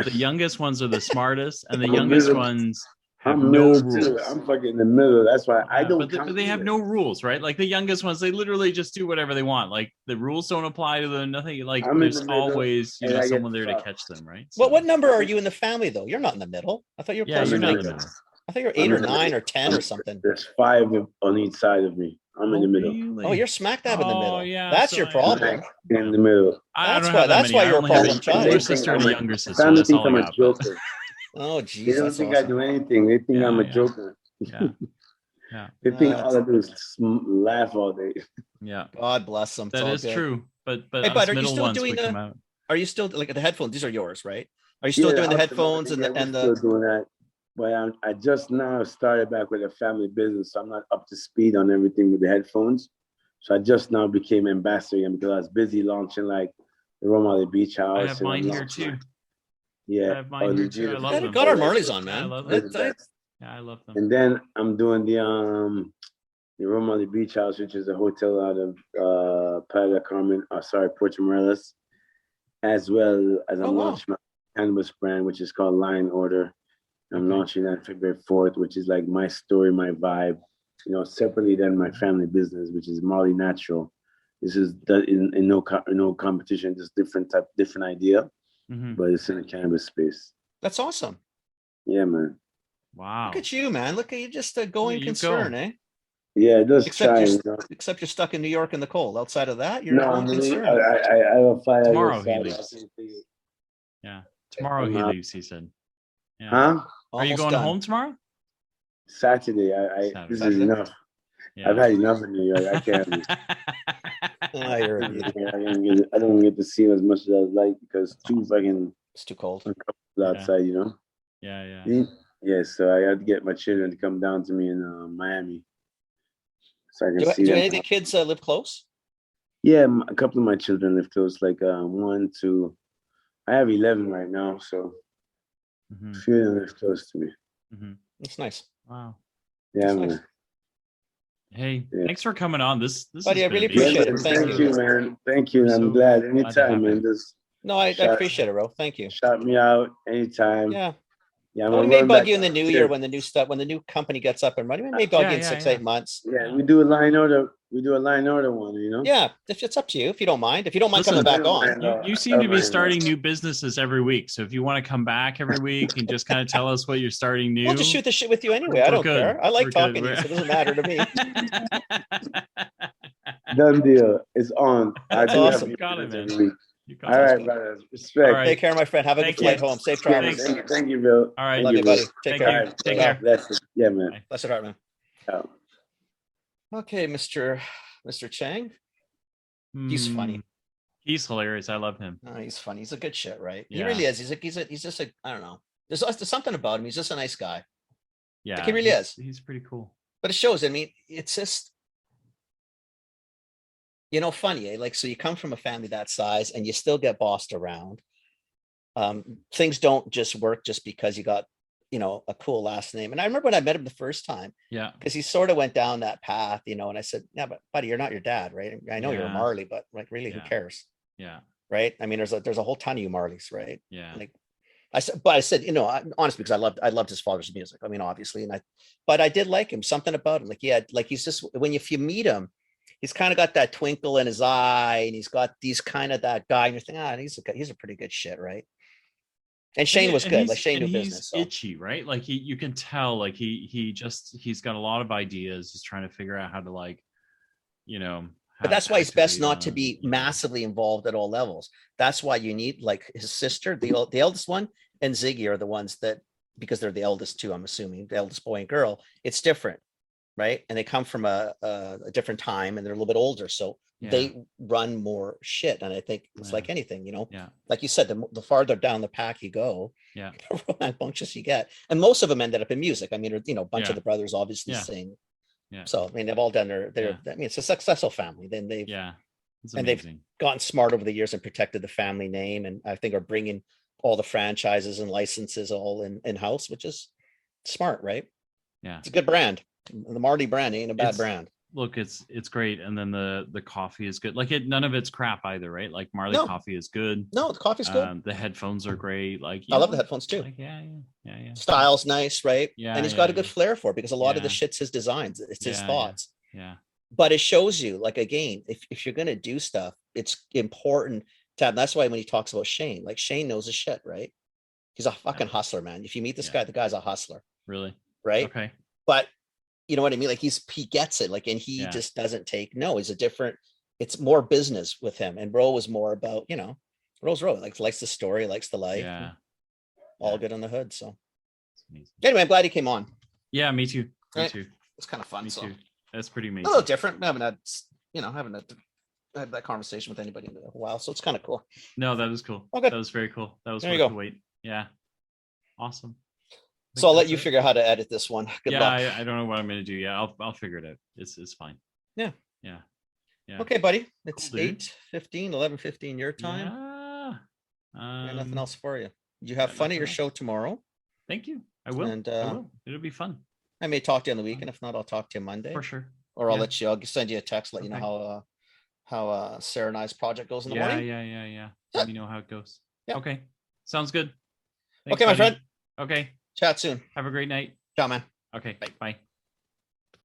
the youngest ones are the smartest, and the I'm youngest middle- ones have I'm no middle rules. too. I'm fucking in the middle. That's why I Yeah, don't but count. they have either. no rules, right? Like the youngest ones, they literally just do whatever they want. Like the rules don't apply to them. Nothing. Like I'm in there's the middle, always, and I get someone there to fucked. catch them, right? What So, number are you in the family though? You're not in the middle. I thought you were yeah, closer you're to not me. in the middle. I thought you were 8 I'm or in the 9 middle. or 10 or something. There's 5 on each side of me. I'm in the middle. Really? Oh, you're smack dab in the Oh, middle. yeah, That's so your I- problem. In the middle. I That's don't why- have that that's many. why I you're a only have problem child. older They sister think and a I'm younger sister. Family That's think all I I'm a got. But joker. Oh, They geez, don't that's think I awesome. do anything. They think Yeah, I'm a yeah. joker. yeah, yeah, They think Uh, all I do is laugh all day. yeah. God bless them. It's That all is good. true. But Hey, us bud, are you middle still ones, doing we come the? out. Are you still like the headphones? These are yours, right? Are you still doing the headphones and we're the? still doing that. But I just now started back with a family business, so I'm not up to speed on everything with the headphones. So I just now became ambassador again because I was busy launching like the Rohan Marley Beach House. I have and mine I'm here launching- too. Yeah, I have mine here too. I love them. Got our Marleys on, Yeah, I man. love They're them. the best. Yeah, I love them. And then I'm doing the Rohan Marley Beach House, which is a hotel out of Playa del Carmen, Puerto Morelos, as well as I'm Oh, wow. launching my cannabis brand, which is called Line Order. I'm Okay. launching that February 4th, which is like my story, my vibe, separately than my family business, which is Marley Natural. This is in no competition, just different idea, Mhm. but it's in the cannabis space. That's awesome. Yeah, man. Wow. Look at you, man. Look at you, just a Look going at you concern, go. eh? Yeah, just Except trying. you're, except you're stuck in New York in the cold. Outside of that, you're a No, going concern. I will fly Tomorrow out he your leaves. side. Yeah. Tomorrow he Uh, leaves, he said. Yeah. Huh? Are you Almost going done. home tomorrow? Saturday. This is Saturday? enough. Yeah. I've had enough in New York. I can't. Ah, you're a beauty. I don't get to see as much as I'd like because That's too awesome. fucking It's too cold. outside, Yeah, yeah. Yeah, so I had to get my children to come down to me in Miami, so I can see Do them. any of the kids live close? Yeah, a couple of my children live close, like 1, 2. I have 11 right now, so Mhm. a few of them live close to me. Mhm. That's nice. Wow. Yeah, That's man. nice. Hey, Yeah. thanks for coming on. This Buddy, has I been really amazing. appreciate it. man, Thank thank you. you, man. Thank you. We're I'm so glad glad to have anytime, man. you. Just No, I Shout- appreciate it, bro. Thank you. shout me out anytime. Yeah. Yeah, Well, we I'm may going bug back you in the new downstairs. year when the new company gets up and running. We may bug you in Yeah, 6, yeah. 8 months. Yeah, we do a line order. We do a line order one. Yeah, it's up to you if you don't mind. If you don't mind Listen, coming back I on. don't You seem to be mind. starting new businesses every week. So if you want to come back every week and just kind of tell us what you're starting new. We'll just shoot the shit with you anyway. I we're don't good. care. I like We're talking good. to you, so it doesn't matter to me. Done deal. It's on. That's do have awesome. new Got it, business man. every week. You All got it. right, good. brothers. Respect. All right. Take care, my friend. Have a Thank good flight you. home. Safe Yeah, travels. Thanks. Thank you, Bill. All right. Thank Love you, Bill. buddy. Take Thank care. you. All right, Take bro. care. Bless you. Yeah, man. Bye. Bless your heart, man. Ciao. Okay, Mr. Chang. He's funny. He's hilarious. I love him. No, he's funny. He's a good shit, right? He Yeah. really is. He's just a, I don't know. There's something about him. He's just a nice guy. Yeah. he really is. He's pretty cool. But it shows. I mean, it's just, funny. Like, so you come from a family that size and you still get bossed around. Things don't just work just because you got, a cool last name. And I remember when I met him the first time, Yeah. because he sort of went down that path, and I said, yeah, but buddy, you're not your dad, right? I know you're a Yeah. Marley, but like, really, who Yeah. cares? Yeah. Right. I mean, there's a whole ton of you Marleys, right? Yeah. Like, I said, honestly, because I loved his father's music. I mean, obviously, but I did like him, something about him. Like, yeah, like he's just, if you meet him, he's kind of got that twinkle in his eye, and he's got these kind of that guy, and you're thinking, he's a pretty good shit, right? And Shane was good. Like Shane knew business. So. Itchy, right? Like you can tell, like he's got a lot of ideas. He's trying to figure out how to But that's why it's best not to activate be them, massively involved at all levels. That's why you need like his sister, the eldest one, and Ziggy are the ones that, because they're the eldest too, I'm assuming, the eldest boy and girl, it's different, right? And they come from a different time, and they're a little bit older, so they run more shit. And I think it's like anything, Yeah. like you said, the farther down the pack you go, Yeah. the more rambunctious you get. And most of them ended up in music. I mean, a bunch of the brothers obviously Yeah. sing. Yeah. So I mean, they've all done their. Yeah. I mean, it's a successful family. Then they've Yeah. It's And they've amazing. gotten smart over the years and protected the family name, and I think are bringing all the franchises and licenses all in house, which is smart, right? Yeah. It's a good brand. The Marley brand ain't a bad It's- brand. Look, it's great, and then the coffee is good. Like none of it's crap either, right? Like Marley No. coffee is good. No, the coffee's good. The headphones are great. Like I love the headphones too. Like, yeah. Style's nice, right? Yeah, And he's yeah, got a good yeah. flair for it because a lot of the Yeah. shit's his designs. It's his Yeah, yeah. thoughts. Yeah. But it shows you, like, again, if you're gonna do stuff, it's important to have. That's why when he talks about Shane, like, Shane knows his shit, right? He's a fucking hustler, man. If you meet this Yeah. guy, the guy's a hustler, Really? right? Okay. But you know what I mean? Like, he gets it. Like, and he Yeah. just doesn't take no. He's a different. It's more business with him, and Ro was more about, Ro's Ro, like, likes the story, likes the life, Yeah. all Yeah. good on the hood. So It's amazing. anyway, I'm glad he came on. Yeah, me too. Me Right. too. It's kind of fun. Me So too. That's pretty a amazing. little different. I haven't had that conversation with anybody in a while, so it's kind of cool. No, that was cool. Okay. That was very cool. That was There worth you the go. wait. Yeah. Awesome. I So I'll think let that's you it. figure out how to edit this one. Good Yeah, luck. I don't know what I'm gonna do. Yeah, I'll figure it out. It's fine. Yeah. Yeah. Yeah. Okay, buddy. It's Cool, dude. 8:15, 11:15 your time. Yeah. And nothing else for you. You have yeah, fun at your nothing show tomorrow. Thank you. I will. And, I will. It'll be fun I may talk to you on the weekend. If not, I'll talk to you Monday. for sure. Or I'll Yeah. I'll send you a text, let you know Okay. how Sarah and I's project goes in the Yeah, morning. yeah. Yeah. Let me know how it goes. Yeah. Okay. Sounds good. Thanks, Okay, my buddy. friend. Okay. Chat soon. Have a great night. Ciao, man. Okay. Bye. Bye.